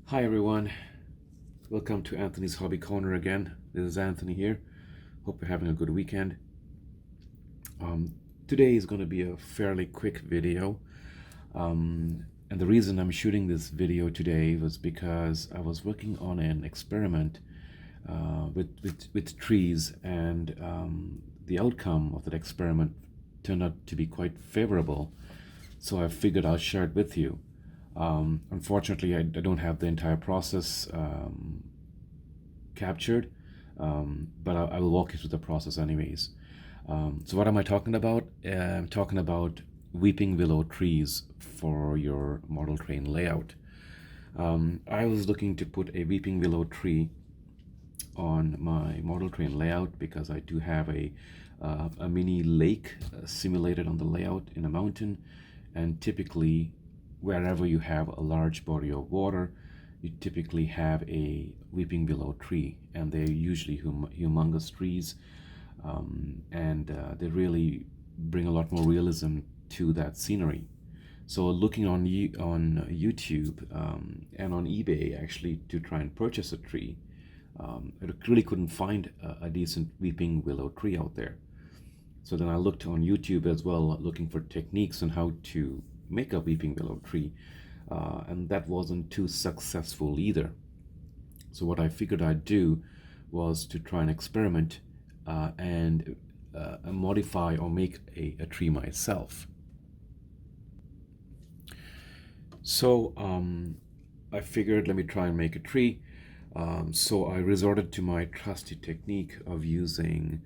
Hi everyone, welcome to Anthony's Hobby Corner again. This is Anthony here. Hope you're having a good weekend. Today is going to be a fairly quick video, and the reason I'm shooting this video today was because I was working on an experiment with trees, and the outcome of that experiment turned out to be quite favorable. So I figured I'll share it with you. Unfortunately, I don't have the entire process captured, but I will walk you through the process anyways. So what am I talking about? I'm talking about weeping willow trees for your model train layout. I was looking to put a weeping willow tree on my model train layout because I do have a mini lake simulated on the layout in a mountain, and typically wherever you have a large body of water, you typically have a weeping willow tree, and they're usually humongous trees, and they really bring a lot more realism to that scenery. So looking on YouTube and on eBay actually to try and purchase a tree, I really couldn't find a decent weeping willow tree out there. So then I looked on YouTube as well, looking for techniques on how to make a weeping willow tree, and that wasn't too successful either. So what I figured I'd do was to try and experiment and modify or make a tree myself. So I figured, let me try and make a tree. So I resorted to my trusty technique of using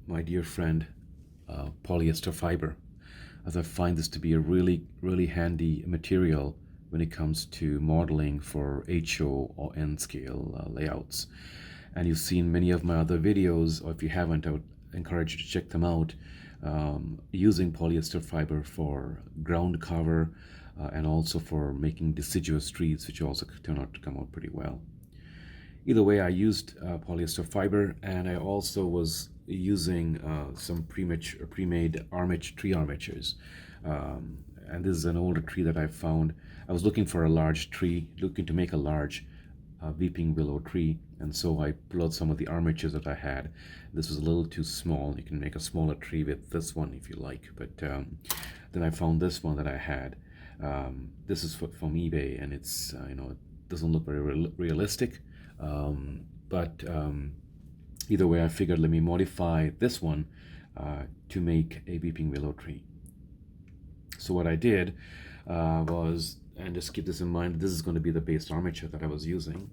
my dear friend polyester fiber, as I find this to be a really handy material when it comes to modeling for HO or N scale layouts. And you've seen many of my other videos, or if you haven't, I would encourage you to check them out, using polyester fiber for ground cover and also for making deciduous trees, which also turn out to come out pretty well. Either way, I used polyester fiber, and I also was using some pre-made tree armatures. And this is an older tree that I found. I was looking for a large tree, looking to make a large weeping willow tree, and so I pulled out some of the armatures that I had. This was a little too small. You can make a smaller tree with this one if you like, but then I found this one that I had. This is from eBay, and it's it doesn't look very realistic, but either way, I figured let me modify this one to make a weeping willow tree. So what I did was, and just keep this in mind, this is going to be the base armature that I was using.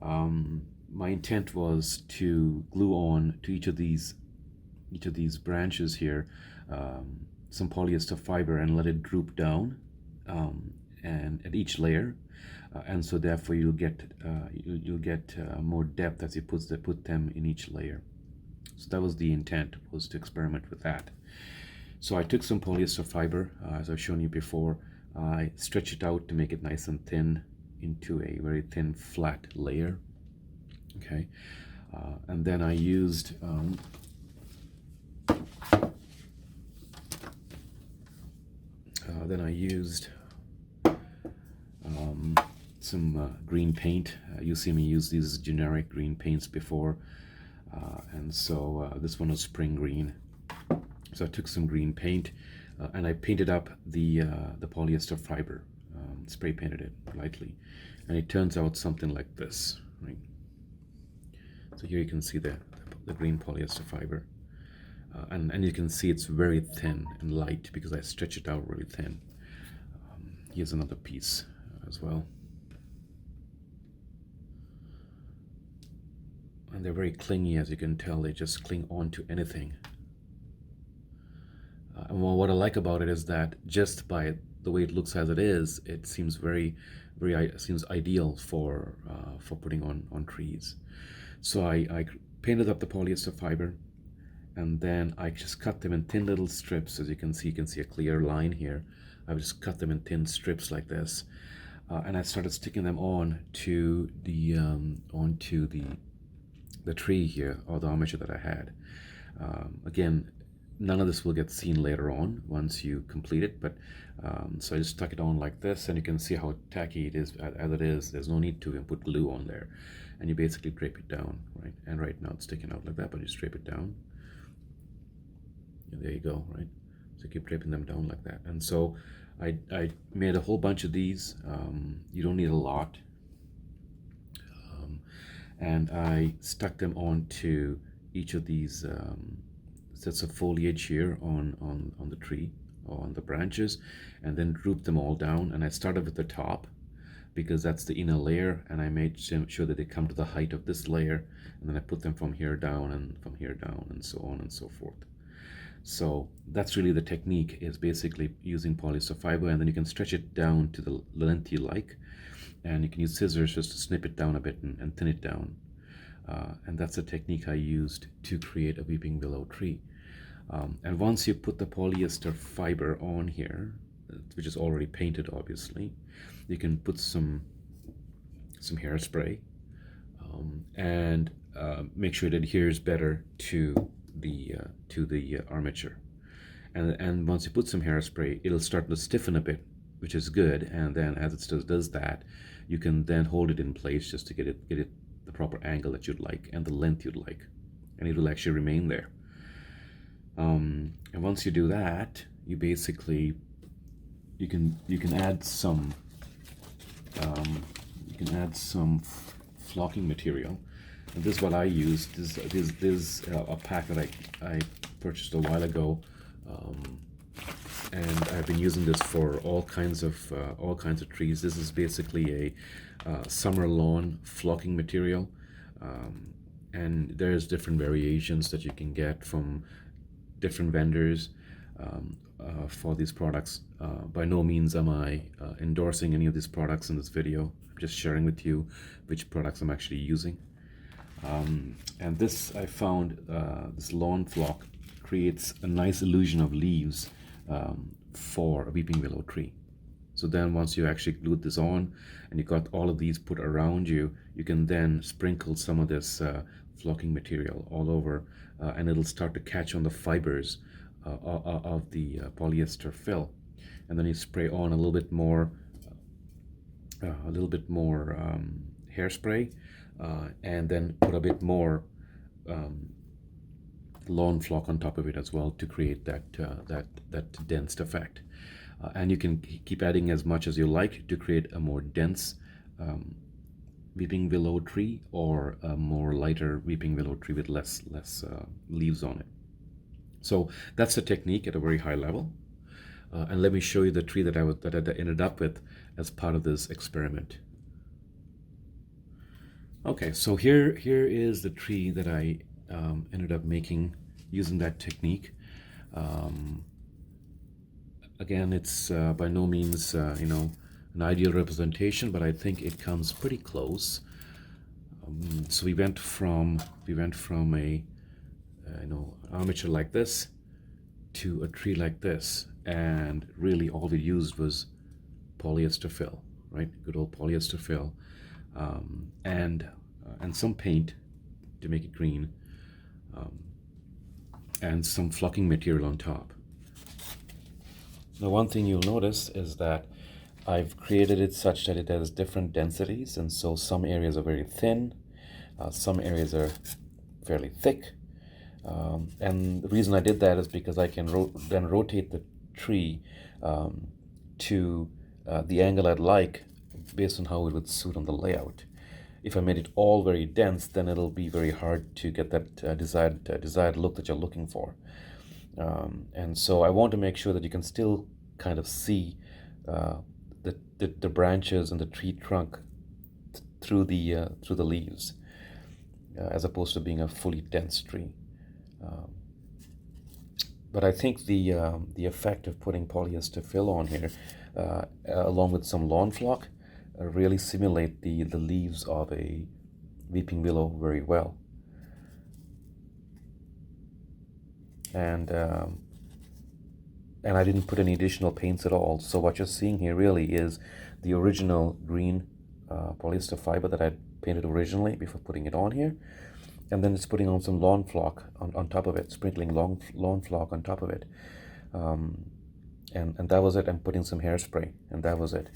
My intent was to glue on to each of these branches here some polyester fiber and let it droop down, and at each layer, and so therefore you'll get more depth as you put them in each layer. So that was the intent, was to experiment with that. So I took some polyester fiber, as I've shown you before. I stretched it out to make it nice and thin into a very thin flat layer. Okay, and then I used some green paint. You've seen me use these generic green paints before, and so this one was spring green. So I took some green paint and I painted up the polyester fiber, spray painted it lightly, and it turns out something like this, right? So here you can see the green polyester fiber, and you can see it's very thin and light because I stretch it out really thin. Here's another piece as well. And they're very clingy, as you can tell. They just cling on to anything. And what I like about it is that just by the way it looks as it is, it seems seems ideal for putting on trees. So I painted up the polyester fiber, and then I just cut them in thin little strips. As you can see a clear line here. I just cut them in thin strips like this, and I started sticking them on to onto the tree here, or the armature that I had. Again, none of this will get seen later on once you complete it, but so I just stuck it on like this, and you can see how tacky it is as it is. There's no need to put glue on there, and you basically drape it down, right? And right now it's sticking out like that, but you just drape it down. And there you go, right? So keep draping them down like that. And so I made a whole bunch of these. You don't need a lot. And I stuck them onto each of these sets of foliage here on the tree, or on the branches, and then grouped them all down. And I started with the top because that's the inner layer, and I made sure that they come to the height of this layer, and then I put them from here down and from here down and so on and so forth. So that's really the technique, is basically using polyester fiber, and then you can stretch it down to the length you like, and you can use scissors just to snip it down a bit and thin it down. And that's the technique I used to create a weeping willow tree. And once you put the polyester fiber on here, which is already painted obviously, you can put some hairspray, and make sure it adheres better to the armature. And once you put some hairspray, it'll start to stiffen a bit, which is good. And then as it does that, you can then hold it in place just to get it the proper angle that you'd like and the length you'd like, and it will actually remain there. And once you do that, you basically you can add some flocking material. And this is what I used. This is a pack that I purchased a while ago, and I've been using this for all kinds of trees. This is basically a summer lawn flocking material, and there's different variations that you can get from different vendors for these products. By no means am I endorsing any of these products in this video. I'm just sharing with you which products I'm actually using. And this, I found, this lawn flock creates a nice illusion of leaves for a weeping willow tree. So then once you actually glued this on and you got all of these put around you, you can then sprinkle some of this flocking material all over, and it'll start to catch on the fibers of the polyester fill. And then you spray on a little bit more hairspray, and then put a bit more lawn flock on top of it as well to create that dense effect. And you can keep adding as much as you like to create a more dense weeping willow tree, or a more lighter weeping willow tree with less leaves on it. So that's the technique at a very high level. And let me show you the tree that I ended up with as part of this experiment. Okay, so here is the tree that I ended up making using that technique. Again, it's by no means an ideal representation, but I think it comes pretty close. So we went from a armature like this to a tree like this, and really all we used was polyester fill, right? Good old polyester fill, and some paint to make it green, and some flocking material on top. Now, one thing you'll notice is that I've created it such that it has different densities, and so some areas are very thin, some areas are fairly thick, and the reason I did that is because I can then rotate the tree to the angle I'd like based on how it would suit on the layout. If I made it all very dense, then it'll be very hard to get that desired look that you're looking for. And so I want to make sure that you can still kind of see the branches and the tree trunk through the leaves, as opposed to being a fully dense tree. But I think the effect of putting polyester fill on here, along with some lawn flock, really simulate the leaves of a weeping willow very well. And I didn't put any additional paints at all. So what you're seeing here really is the original green polyester fiber that I painted originally before putting it on here. And then it's putting on some lawn flock on top of it, sprinkling lawn flock on top of it. Um, and that was it. And putting some hairspray, and that was it.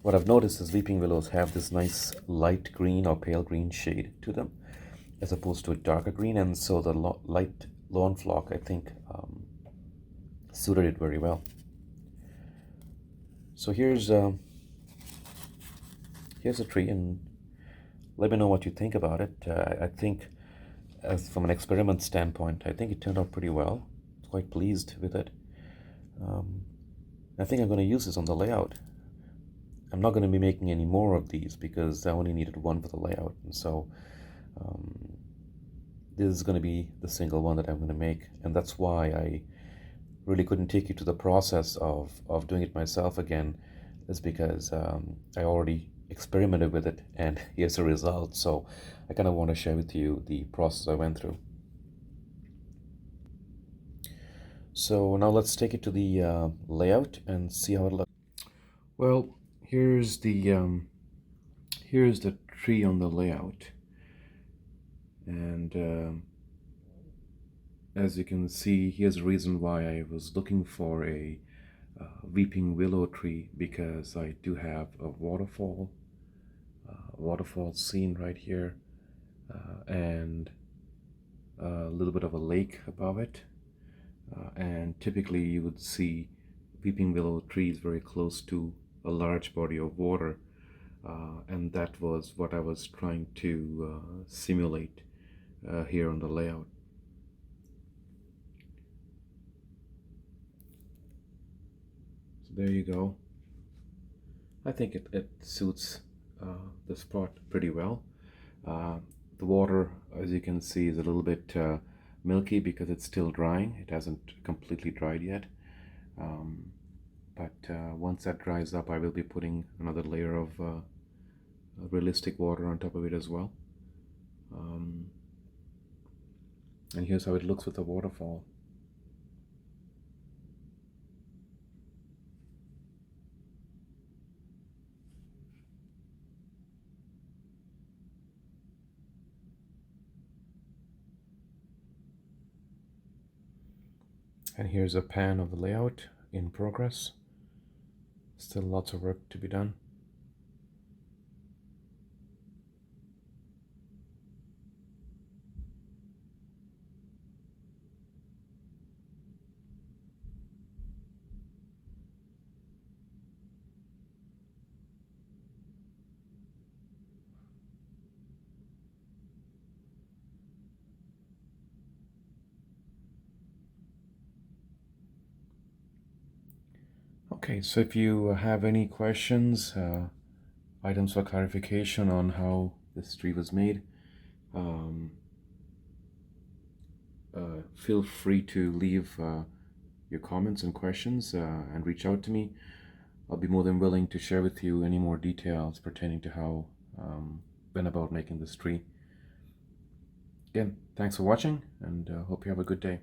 What I've noticed is weeping willows have this nice light green or pale green shade to them, as opposed to a darker green, and so the light lawn flock, I think, suited it very well. So here's a tree, and let me know what you think about it. I think, as from an experiment standpoint, I think it turned out pretty well. Quite pleased with it. I think I'm going to use this on the layout. I'm not going to be making any more of these because I only needed one for the layout, and so this is going to be the single one that I'm going to make, and that's why I really couldn't take you to the process of doing it myself again, is because I already experimented with it and here's the result. So I kind of want to share with you the process I went through. So now let's take it to the layout and see how it looks. Well, here's the tree on the layout, and as you can see, here's a reason why I was looking for a weeping willow tree, because I do have a waterfall scene right here, and a little bit of a lake above it, and typically you would see weeping willow trees very close to a large body of water, and that was what I was trying to simulate here on the layout. So there you go. I think it suits the spot pretty well. The water, as you can see, is a little bit milky because it's still drying. It hasn't completely dried yet. But once that dries up, I will be putting another layer of realistic water on top of it as well. And here's how it looks with the waterfall. And here's a pan of the layout in progress. Still lots of work to be done. Okay, so if you have any questions, items for clarification on how this tree was made, feel free to leave your comments and questions and reach out to me. I'll be more than willing to share with you any more details pertaining to how went about making this tree. Again, thanks for watching, and hope you have a good day.